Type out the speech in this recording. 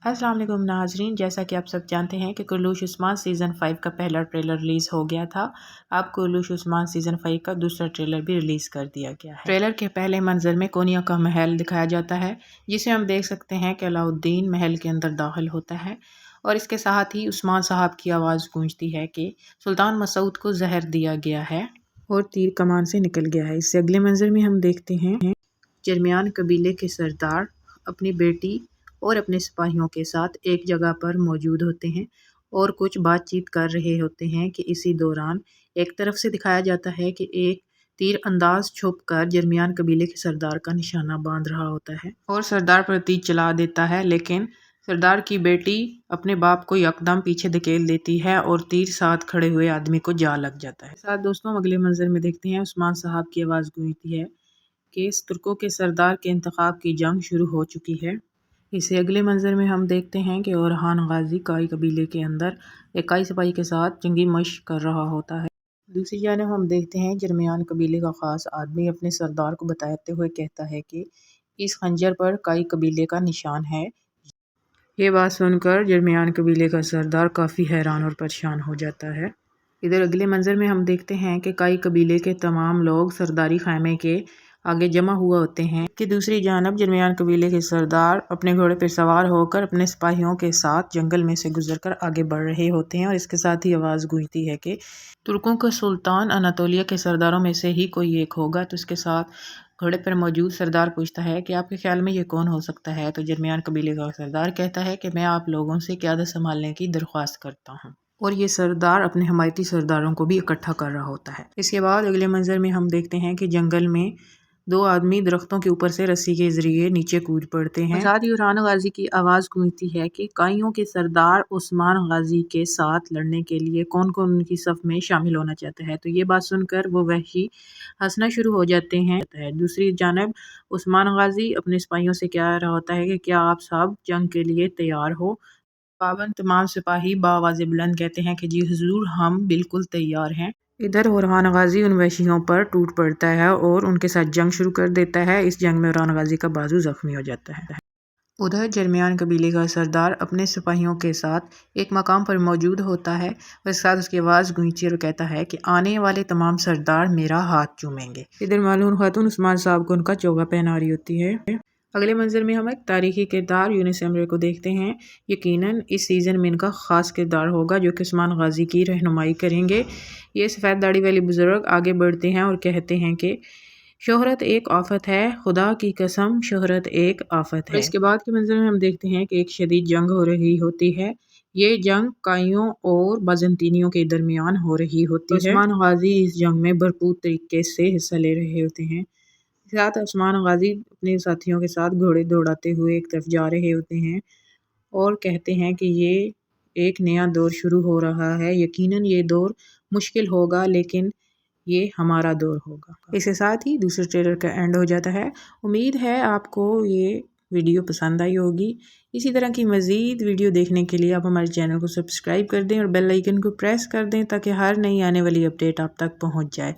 अस्सलाम वालेकुम नाजरीन, जैसा कि आप सब जानते हैं कि कुल्लूश उस्मान सीज़न 5 का पहला ट्रेलर रिलीज़ हो गया था। अब कुल्लूश उस्मान सीज़न 5 का दूसरा ट्रेलर भी रिलीज़ कर दिया गया है। ट्रेलर के पहले मंजर में कोनिया का महल दिखाया जाता है, जिसे हम देख सकते हैं कि अलाउद्दीन महल के अंदर दाखिल होता है और इसके साथ ही उस्मान साहब की आवाज़ गूंजती है कि सुल्तान मसूद को जहर दिया गया है और तीर कमान से निकल गया है। इससे अगले मंजर में हम देखते हैं जरमियान कबीले के सरदार अपनी बेटी और अपने सिपाहियों के साथ एक जगह पर मौजूद होते हैं और कुछ बातचीत कर रहे होते हैं कि इसी दौरान एक तरफ से दिखाया जाता है कि एक तीर अंदाज छुप कर जरमियान कबीले के सरदार का निशाना बांध रहा होता है और सरदार पर तीर चला देता है, लेकिन सरदार की बेटी अपने बाप को यकदम पीछे धकेल देती है और तीर साथ खड़े हुए आदमी को जा लग जाता है। साथ दोस्तों अगले मंजर में देखते हैं उस्मान साहब की आवाज़ गूंजती है कि तुर्कों के सरदार के इंतखाब की जंग शुरू हो चुकी है। इसे अगले मंजर में हम देखते हैं कि ओरहान गाजी काई कबीले के अंदर एक काई सिपाही के साथ जंगी मशक कर रहा होता है। दूसरी जानब हम देखते हैं जरमियान कबीले का ख़ास आदमी अपने सरदार को बताते हुए कहता है कि इस खंजर पर काई कबीले का निशान है। ये बात सुनकर जरमियान कबीले का सरदार काफ़ी हैरान और परेशान हो जाता है। इधर अगले मंजर में हम देखते हैं कि काई कबीले के तमाम लोग सरदारी खामे के आगे जमा हुआ होते हैं कि दूसरी जानब जरमियान कबीले के सरदार अपने घोड़े पर सवार होकर अपने सिपाहियों के साथ जंगल में से गुजरकर आगे बढ़ रहे होते हैं और इसके साथ ही आवाज़ गूंजती है कि तुर्कों का सुल्तान अनातोलिया के सरदारों में से ही कोई एक होगा। तो इसके साथ घोड़े पर मौजूद सरदार पूछता है कि आपके ख्याल में ये कौन हो सकता है। तो जरमियान कबीले का सरदार कहता है कि मैं आप लोगों से क़यादत संभालने की दरख्वास्त करता हूँ और ये सरदार अपने हमायती सरदारों को भी इकट्ठा कर रहा होता है। इसके बाद अगले मंजर में हम देखते हैं कि जंगल में दो आदमी दरख्तों के ऊपर से रस्सी के जरिए नीचे कूद पड़ते हैं। साथ ही ओरहान गाजी की आवाज़ गूंजती है कि काइयों के सरदार उस्मान गाजी के साथ लड़ने के लिए कौन कौन उनकी सफ़ में शामिल होना चाहता है। तो ये बात सुनकर वो वहशी हंसना शुरू हो जाते हैं। दूसरी जानब उस्मान गाजी अपने सिपाहियों से कह रहा होता है कि क्या आप सब जंग के लिए तैयार हो। पाबंद तमाम सिपाही बावाज़ बुलंद कहते हैं कि जी हुजूर, हम बिल्कुल तैयार हैं। इधर ओरहान गाजी उन वहशियों पर टूट पड़ता है और उनके साथ जंग शुरू कर देता है। इस जंग में ओरहान गाजी का बाजू जख्मी हो जाता है। उधर जरमियान कबीले का सरदार अपने सिपाहियों के साथ एक मकाम पर मौजूद होता है और साथ उसकी आवाज़ गूंजती और कहता है कि आने वाले तमाम सरदार मेरा हाथ चूमेंगे। इधर मालूम खातून उस्मान साहब को उनका चोगा पहना रही होती है। अगले मंजर में हम एक तारीखी किरदार यूनुस एमरे को देखते हैं। यकीनन इस सीज़न में इनका ख़ास किरदार होगा जो कि उस्मान गाजी की रहनुमाई करेंगे। ये सफ़ेद दाढ़ी वाले बुज़ुर्ग आगे बढ़ते हैं और कहते हैं कि शोहरत एक आफत है, खुदा की कसम शोहरत एक आफत है। इसके बाद के मंजर में हम देखते हैं कि एक शदीद जंग हो रही होती है। ये जंग काइयों और बाज़ंतीनियों के दरमियान हो रही होती है। उस्मान गाजी इस जंग में भरपूर तरीके से हिस्सा ले रहे होते हैं। साथ उस्मान गाजी अपने साथियों के साथ घोड़े दौड़ाते हुए एक तरफ जा रहे होते हैं और कहते हैं कि ये एक नया दौर शुरू हो रहा है। यकीनन ये दौर मुश्किल होगा, लेकिन ये हमारा दौर होगा। इसके साथ ही दूसरे ट्रेलर का एंड हो जाता है। उम्मीद है आपको ये वीडियो पसंद आई होगी। इसी तरह की मज़ीद वीडियो देखने के लिए आप हमारे चैनल को सब्सक्राइब कर दें और बेल आइकन को प्रेस कर दें ताकि हर नई आने वाली अपडेट आप तक पहुंच जाए।